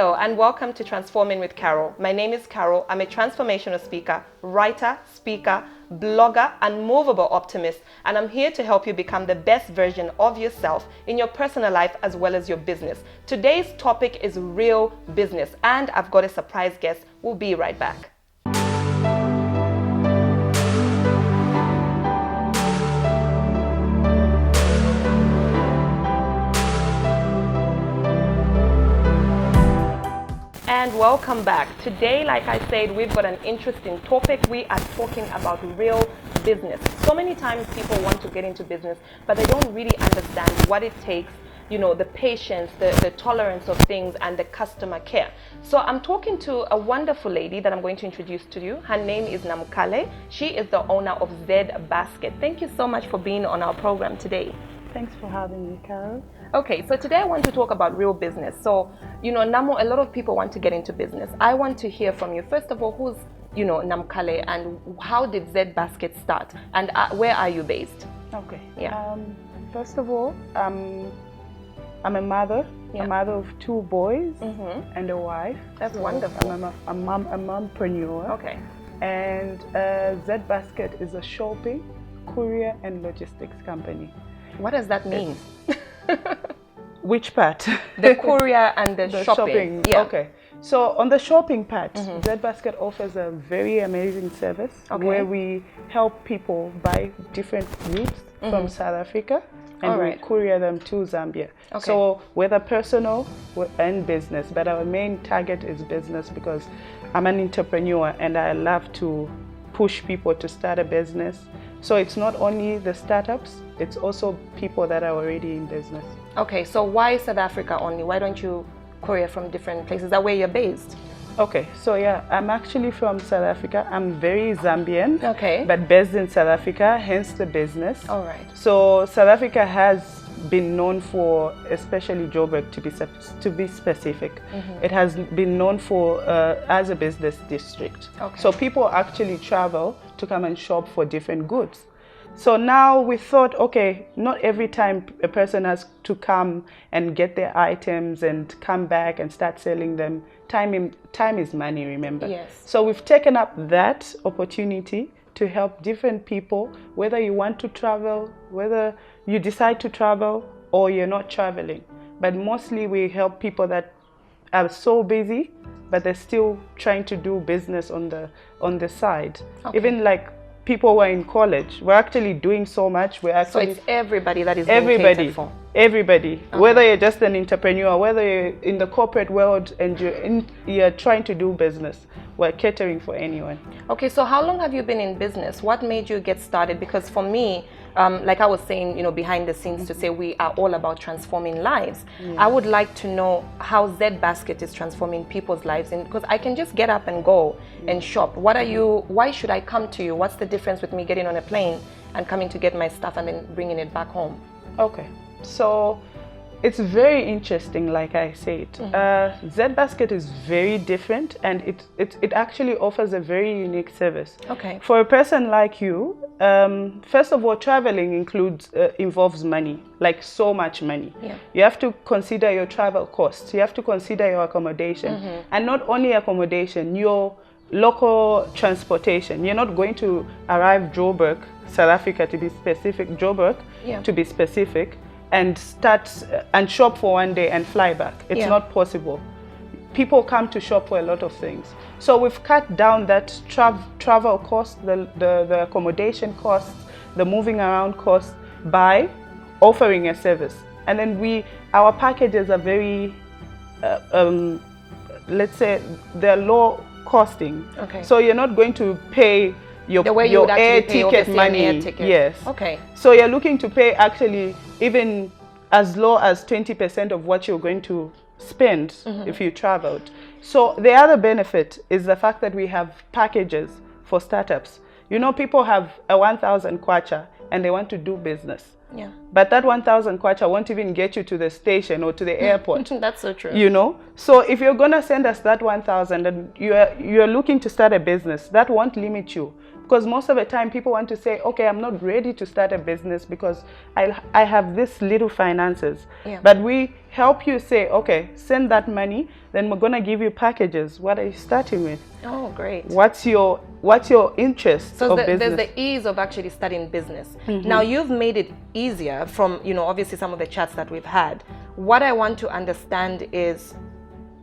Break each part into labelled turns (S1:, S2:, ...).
S1: Hello and welcome to Transforming with Carol. My name is Carol. I'm a transformational speaker, writer, speaker, blogger, and movable optimist, and I'm here to help you become the best version of yourself in your personal life as well as your business. Today's topic is real business, and I've got a surprise guest. We'll be right back. And welcome back. Today, like I said, we've got an interesting topic. We are talking about real business. So many times people want to get into business, but they don't really understand what it takes, you know, the patience, the tolerance of things, and the customer care. So I'm talking to a wonderful lady that I'm going to introduce to you. Her name is Namukale. She is the owner of Z Basket. Thank you so much for being on our program today.
S2: Thanks for having me, Carol.
S1: Okay, so today I want to talk about real business. So, you know, Namu, a lot of people want to get into business. I want to hear from you. First of all, who's, you know, Namukale, and how did Z Basket start? And where are you based?
S2: Okay.
S1: Yeah.
S2: First of all, I'm a mother, a mother of 2 boys and a wife.
S1: That's wonderful.
S2: I'm a mompreneur.
S1: Okay.
S2: And Z Basket is a shopping, courier, and logistics company.
S1: What does that mean?
S2: Which part?
S1: The courier and the shopping. Yeah.
S2: Okay. So on the shopping part, Z Basket offers a very amazing service where we help people buy different goods from South Africa and we courier them to Zambia. Okay. So whether personal and business, but our main target is business because I'm an entrepreneur and I love to push people to start a business. So it's not only the startups, it's also people that are already in business.
S1: Okay, so why South Africa only? Why don't you courier from different places? Is that where you're based?
S2: Okay, so yeah, I'm actually from South Africa. I'm very Zambian, but based in South Africa, hence the business.
S1: All right.
S2: So South Africa has been known for, especially Joburg to be specific, it has been known for as a business district. Okay. So people actually travel to come and shop for different goods. So now we thought, okay, not every time a person has to come and get their items and come back and start selling them. Time is money, remember?
S1: Yes.
S2: So we've taken up that opportunity to help different people, whether you want to travel, whether you decide to travel or you're not traveling. But mostly we help people that are so busy, but they're still trying to do business on the side. Okay. Even like people who are in college, we're actually doing so much.
S1: So it's everybody that is being catered for.
S2: Everybody, whether you're just an entrepreneur, whether you're in the corporate world and you're trying to do business, we're catering for anyone.
S1: Okay, so how long have you been in business? What made you get started? Because for me, like I was saying, you know, behind the scenes to say we are all about transforming lives. I would like to know how Z Basket is transforming people's lives, because I can just get up and go and shop. Why should I come to you? What's the difference with me getting on a plane and coming to get my stuff and then bringing it back home?
S2: Okay. So it's very interesting, like I said. Z Basket is very different, and it actually offers a very unique service.
S1: Okay.
S2: For a person like you, first of all, traveling involves money, like so much money. Yeah. You have to consider your travel costs. You have to consider your accommodation, and not only accommodation, your local transportation. You're not going to arrive Joburg, South Africa to be specific, to be specific, and start and shop for one day and fly back. It's not possible. People come to shop for a lot of things. So we've cut down that travel cost, the accommodation costs, the moving around costs by offering a service. And then our packages are very, let's say, they're low costing. Okay. So you're not going to pay your air ticket money. Yes.
S1: Okay.
S2: So you're looking to pay actually even as low as 20% of what you're going to spend if you traveled. So the other benefit is the fact that we have packages for startups. You know, people have a 1,000 kwacha and they want to do business.
S1: Yeah.
S2: But that 1,000 kwacha won't even get you to the station or to the airport.
S1: That's so true.
S2: You know, so if you're gonna send us that 1,000 and you're looking to start a business, that won't limit you. Because most of the time people want to say, okay, I'm not ready to start a business because I have this little finances. Yeah. But we help you say, okay, send that money, then we're going to give you packages. What are you starting with?
S1: Oh, great.
S2: What's your interest of business?
S1: There's the ease of actually studying business. Now, you've made it easier from, obviously some of the chats that we've had. What I want to understand is,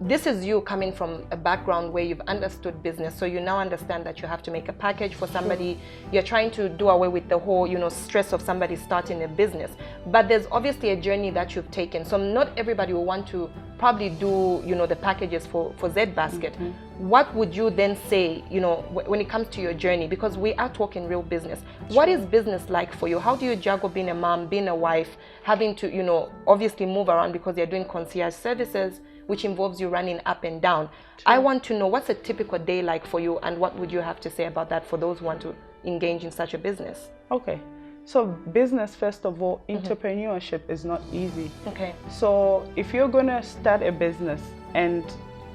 S1: this is you coming from a background where you've understood business, so you now understand that you have to make a package for somebody. You're trying to do away with the whole, stress of somebody starting a business. But there's obviously a journey that you've taken. So not everybody will want to probably do, the packages for Z Basket. What would you then say, when it comes to your journey? Because we are talking real business. What is business like for you? How do you juggle being a mom, being a wife, having to, obviously move around because you're doing concierge services, which involves you running up and down. I want to know, what's a typical day like for you, and what would you have to say about that for those who want to engage in such a business?
S2: Okay. So business, first of all, entrepreneurship is not easy.
S1: Okay.
S2: So if you're going to start a business, and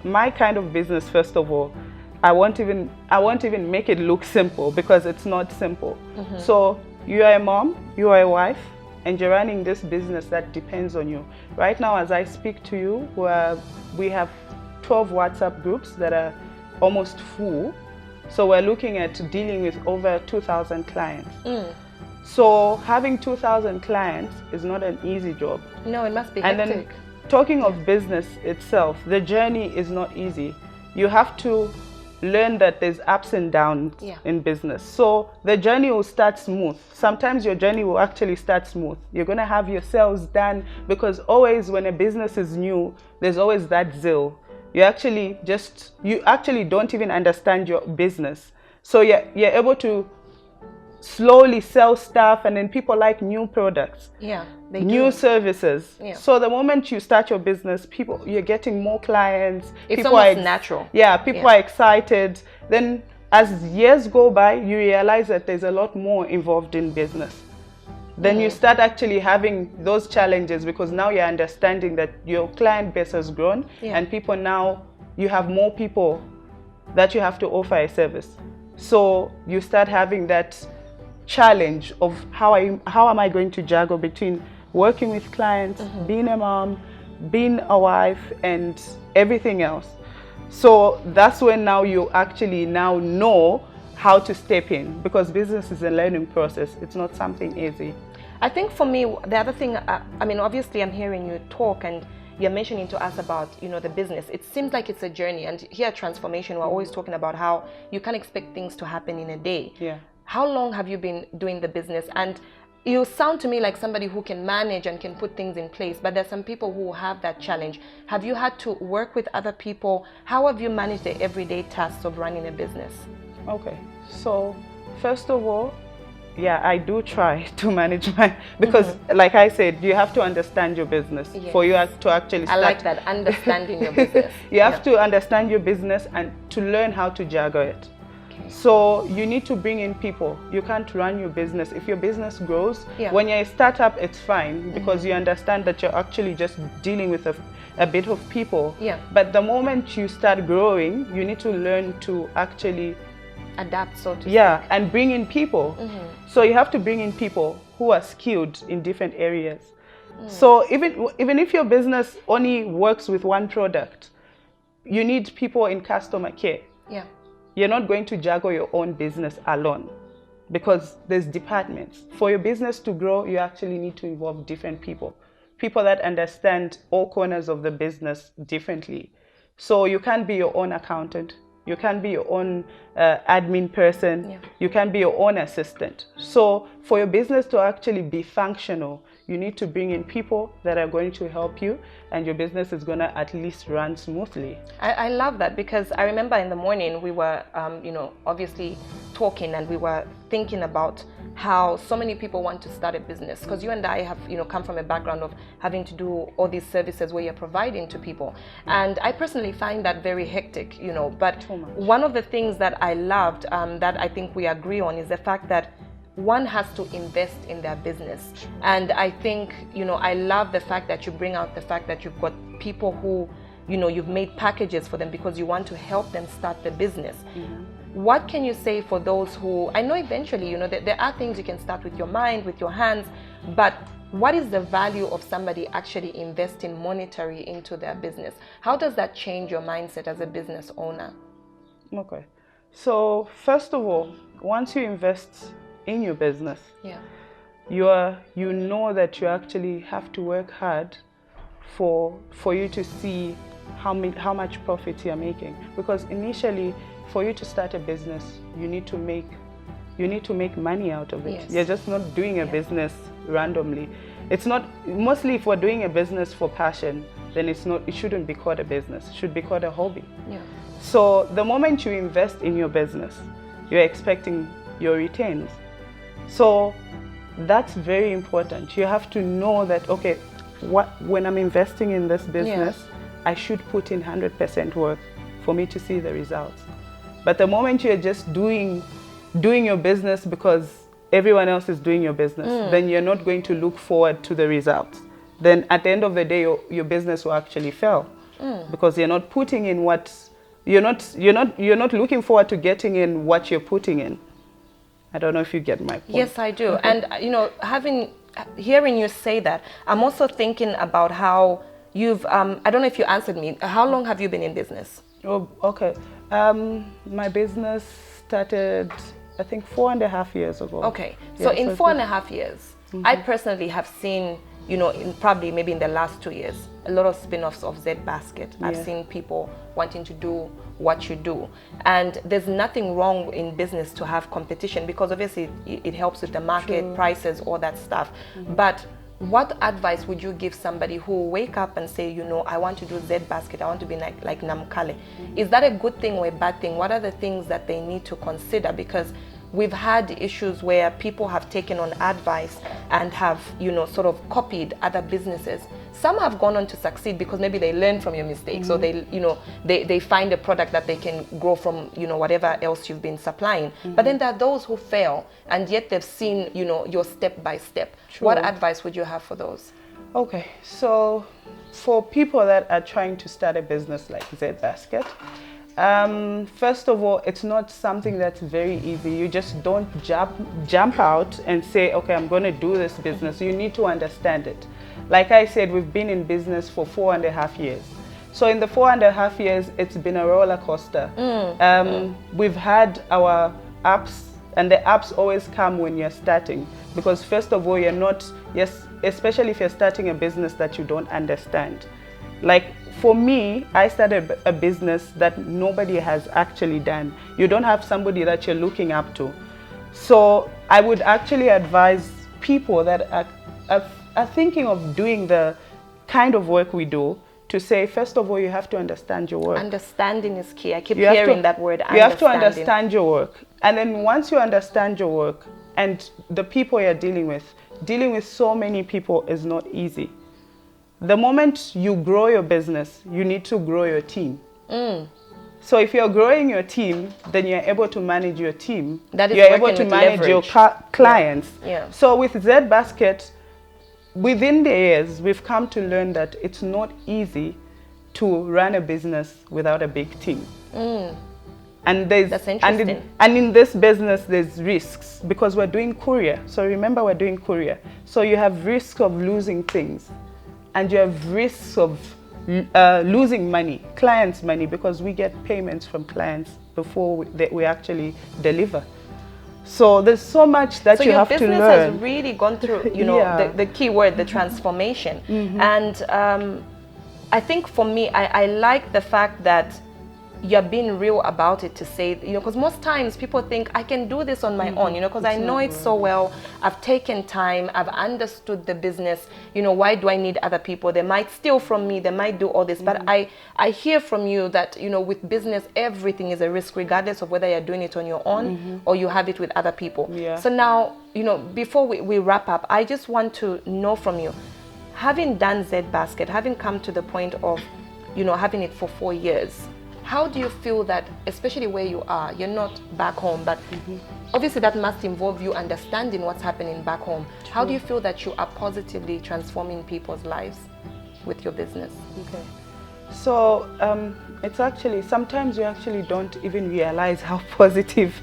S2: my kind of business, first of all, I won't even make it look simple, because it's not simple. So you are a mom, you are a wife, and you're running this business that depends on you. Right now, as I speak to you, we have 12 WhatsApp groups that are almost full. So we're looking at dealing with over 2,000 clients. So having 2,000 clients is not an easy job.
S1: No, it must be hectic.
S2: And then talking of business itself, the journey is not easy. You have to learn that there's ups and downs in business. So the journey will start smooth. Sometimes your journey will actually start smooth. You're going to have your sales done, because always when a business is new, there's always that zeal. You actually don't even understand your business. So you're able to slowly sell stuff, and then people like new products, new services. So the moment you start your business, you're getting more clients.
S1: It's almost natural.
S2: People are excited. Then as years go by, you realize that there's a lot more involved in business. Then you start actually having those challenges, because now you're understanding that your client base has grown, and you have more people that you have to offer a service. So you start having that challenge of how am I going to juggle between working with clients, being a mom, being a wife, and everything else. So that's when now you actually now know how to step in, because business is a learning process. It's not something easy.
S1: I think for me, the other thing, obviously I'm hearing you talk, and you're mentioning to us about, the business. It seems like it's a journey, and here at Transformation, we're always talking about how you can't expect things to happen in a day. How long have you been doing the business? And you sound to me like somebody who can manage and can put things in place, but there's some people who have that challenge. Have you had to work with other people? How have you managed the everyday tasks of running a business?
S2: Okay, so first of all, I do try to manage because like I said, you have to understand your business for you to actually start.
S1: I like that, understanding your business.
S2: You have to understand your business and to learn how to juggle it. So you need to bring in people. You can't run your business. If your business grows, when you're a startup, it's fine, because you understand that you're actually just dealing with a bit of people. But the moment you start growing, you need to learn to actually
S1: adapt, so to speak.
S2: And bring in people. So you have to bring in people who are skilled in different areas. So even if your business only works with one product, you need people in customer care. You're not going to juggle your own business alone, because there's departments. For your business to grow, you actually need to involve different people that understand all corners of the business differently. So you can't be your own accountant. You can't be your own admin person. You can't be your own assistant. So for your business to actually be functional, you need to bring in people that are going to help you, and your business is going to at least run smoothly.
S1: I love that, because I remember in the morning we were, obviously talking, and we were thinking about how so many people want to start a business, because you and I have, come from a background of having to do all these services where you're providing to people. And I personally find that very hectic, but one of the things that I loved, that I think we agree on, is the fact that one has to invest in their business. And I think, I love the fact that you bring out the fact that you've got people who, you've made packages for them because you want to help them start the business. What can you say for those who, I know eventually, there are things you can start with your mind, with your hands, but what is the value of somebody actually investing monetary into their business? How does that change your mindset as a business owner?
S2: Okay. So first of all, once you invest in your business, you know that you actually have to work hard for you to see how much profit you're making. Because initially, for you to start a business, you need to make money out of it.
S1: Yes.
S2: You're just not doing a business randomly. It's not, mostly if we're doing a business for passion, then it shouldn't be called a business. It should be called a hobby.
S1: Yeah.
S2: So the moment you invest in your business, you're expecting your returns. So that's very important. You have to know that, okay, when I'm investing in this business, I should put in 100% work for me to see the results. But the moment you're just doing your business because everyone else is doing your business, then you're not going to look forward to the results. Then at the end of the day, your business will actually fail because you're not putting in you're not looking forward to getting in what you're putting in. I don't know if you get my point.
S1: Yes, I do. And hearing you say that, I'm also thinking about how you've, I don't know if you answered me, how long have you been in business?
S2: Oh, okay. My business started, I think, 4.5 years ago.
S1: Okay. So in 4.5 years, I personally have seen, probably maybe in the last 2 years, a lot of spin-offs of Z Basket. I've seen people wanting to do what you do. And there's nothing wrong in business to have competition because obviously it helps with the market, prices, all that stuff. But what advice would you give somebody who will wake up and say, I want to do Z Basket, I want to be like Namkale? Is that a good thing or a bad thing? What are the things that they need to consider? Because we've had issues where people have taken on advice and have, sort of copied other businesses. Some have gone on to succeed because maybe they learn from your mistakes, or they find a product that they can grow from, whatever else you've been supplying. But then there are those who fail, and yet they've seen, your step by step. What advice would you have for those?
S2: Okay, so for people that are trying to start a business like Z Basket, first of all, it's not something that's very easy. You just don't jump out and say, okay, I'm going to do this business. You need to understand it. Like I said, we've been in business for 4.5 years. So in the 4.5 years, it's been a roller coaster. We've had our ups, and the ups always come when you're starting. Because first of all, especially if you're starting a business that you don't understand. Like for me, I started a business that nobody has actually done. You don't have somebody that you're looking up to. So I would actually advise people that are thinking of doing the kind of work we do to say, first of all, you have to understand your work.
S1: Understanding is key. I keep hearing that word,
S2: You have to understand your work. And then once you understand your work and the people you're dealing with so many people is not easy. The moment you grow your business, you need to grow your team. So if you're growing your team, then you're able to manage your team. You're able to manage your clients. So with Z Basket, within the years, we've come to learn that it's not easy to run a business without a big team. And
S1: that's interesting.
S2: And in this business, there's risks because we're doing courier. So remember, we're doing courier. So you have risks of losing things. And you have risks of losing money, clients' money, because we get payments from clients before we actually deliver. So there's so much that you have to learn. So your business
S1: has really gone through, the key word, the transformation. And I think for me, I like the fact that you're being real about it to say, because most times people think I can do this on my own, because I know it so well. I've taken time, I've understood the business, why do I need other people? They might steal from me, they might do all this. But I hear from you that, with business, everything is a risk, regardless of whether you're doing it on your own or you have it with other people. So now, before we wrap up, I just want to know from you, having done Z Basket, having come to the point of, having it for 4 years, how do you feel that, especially where you are, you're not back home, but obviously that must involve you understanding what's happening back home. How do you feel that you are positively transforming people's lives with your business?
S2: Okay. So it's actually, sometimes you actually don't even realize how positive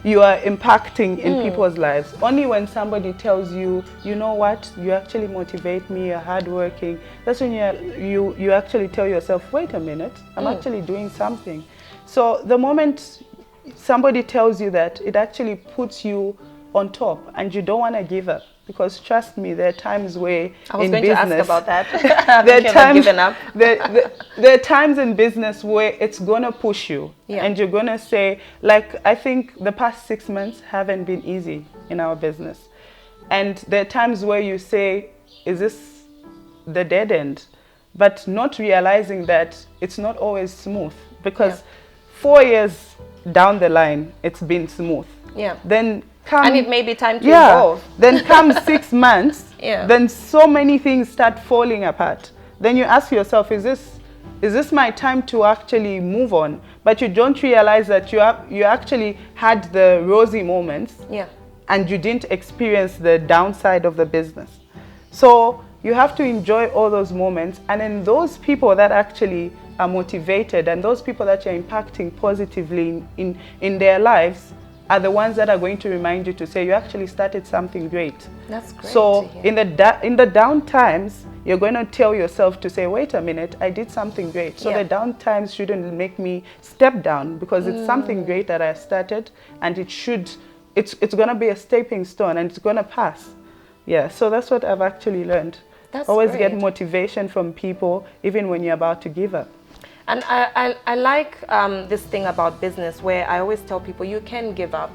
S2: you are impacting in people's lives. Only when somebody tells you, you know what, you actually motivate me, you're hardworking. That's when you actually tell yourself, wait a minute, I'm actually doing something. So the moment somebody tells you that, it actually puts you on top and you don't want to give up. Because trust me, there are times where
S1: I was
S2: in
S1: going
S2: business,
S1: to ask about that.
S2: there are times in business where it's going to push you.
S1: Yeah.
S2: And you're going to say, like, I think the past 6 months haven't been easy in our business. And there are times where you say, is this the dead end? But not realizing that it's not always smooth. Because 4 years down the line, it's been smooth.
S1: Yeah.
S2: Then
S1: and it may be time to evolve.
S2: Then comes 6 months,
S1: Yeah.
S2: then so many things start falling apart. Then you ask yourself, is this my time to actually move on? But you don't realize that you actually had the rosy moments, and you didn't experience the downside of the business. So you have to enjoy all those moments, and then those people that actually are motivated and those people that you're impacting positively in their lives are the ones that are going to remind you to say you actually started something great.
S1: That's great.
S2: So in the down times, you're going to tell yourself to say, wait a minute, I did something great. So the down times shouldn't make me step down, because it's something great that I started, and it's going to be a stepping stone, and it's going to pass. Yeah, so that's what I've actually learned.
S1: That's
S2: Always
S1: great.
S2: get motivation from people, even when you're about to give up.
S1: And I like this thing about business, where I always tell people you can give up,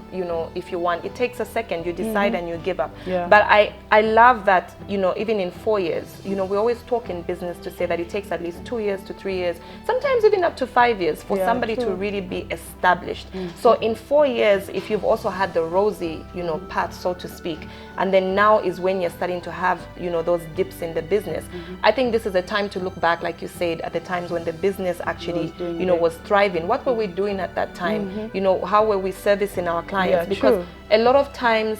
S1: if you want. It takes a second, you decide and you give up.
S2: Yeah.
S1: But I love that, even in 4 years, we always talk in business to say that it takes at least 2 years to 3 years, sometimes even up to 5 years for somebody to really be established. So in 4 years, if you've also had the rosy, path, so to speak, and then now is when you're starting to have, those dips in the business. I think this is a time to look back, like you said, at the times when the business actually, was thriving. What were we doing at that time? How were we servicing our clients? Because a lot of times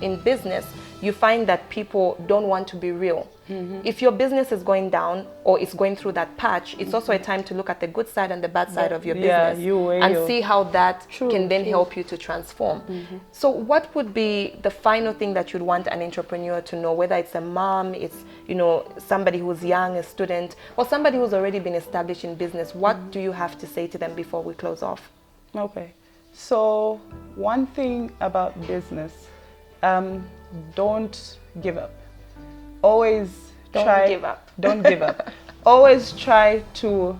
S1: in business, you find that people don't want to be real. If your business is going down or it's going through that patch, it's also a time to look at the good side and the bad side of your business and see how that can then help you to transform. So what would be the final thing that you'd want an entrepreneur to know, whether it's a mom, it's somebody who's young, a student, or somebody who's already been established in business? What do you have to say to them before we close off?
S2: Okay, so one thing about business, don't give up. Always
S1: don't give up.
S2: Don't give up. Always try to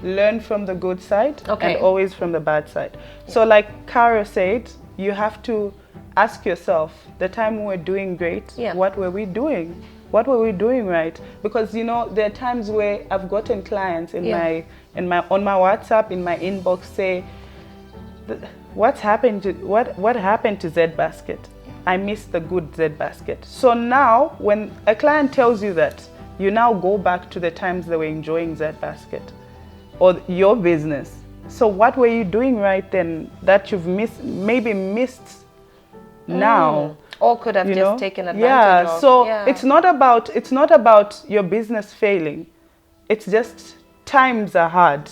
S2: learn from the good side and always from the bad side. So like Cara said, you have to ask yourself, the time we were doing great, what were we doing? What were we doing right? Because there are times where I've gotten clients on my WhatsApp, in my inbox, say, what happened to Z Basket? I missed the good Z Basket. So now when a client tells you that, you now go back to the times they were enjoying Z Basket or your business. So what were you doing right then that you've maybe missed now?
S1: Or could have just taken advantage of.
S2: So it's not about your business failing. It's just times are hard,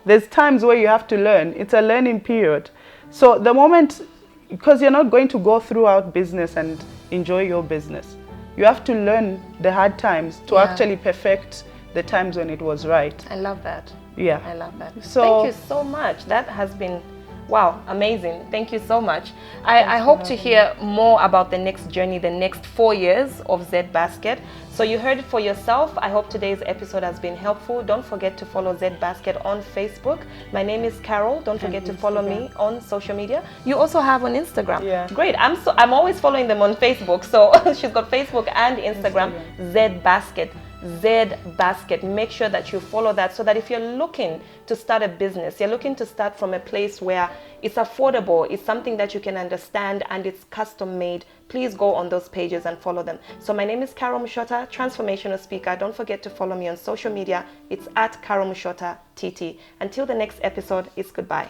S2: There's times where you have to learn. It's a learning period. So the moment, because you're not going to go throughout business and enjoy your business. You have to learn the hard times to actually perfect the times when it was right.
S1: I love that.
S2: Yeah.
S1: I love that.
S2: So,
S1: thank you so much. That has been, wow, amazing. Thank you so much. I hope to hear more about the next journey, the next 4 years of Z Basket. So you heard it for yourself. I hope today's episode has been helpful. Don't forget to follow Z Basket on Facebook. My name is Carol. Don't forget to follow me on social media. You also have on Instagram.
S2: Yeah.
S1: Great. I'm always following them on Facebook. So she's got Facebook and Instagram. Z Basket. Z Basket. Make sure that you follow that, so that if you're looking to start a business, you're looking to start from a place where it's affordable, it's something that you can understand, and it's custom made, please go on those pages and follow them. So my name is Carol Mushota, transformational speaker. Don't forget to follow me on social media. It's at Carol Mushota TT. Until the next episode, it's goodbye.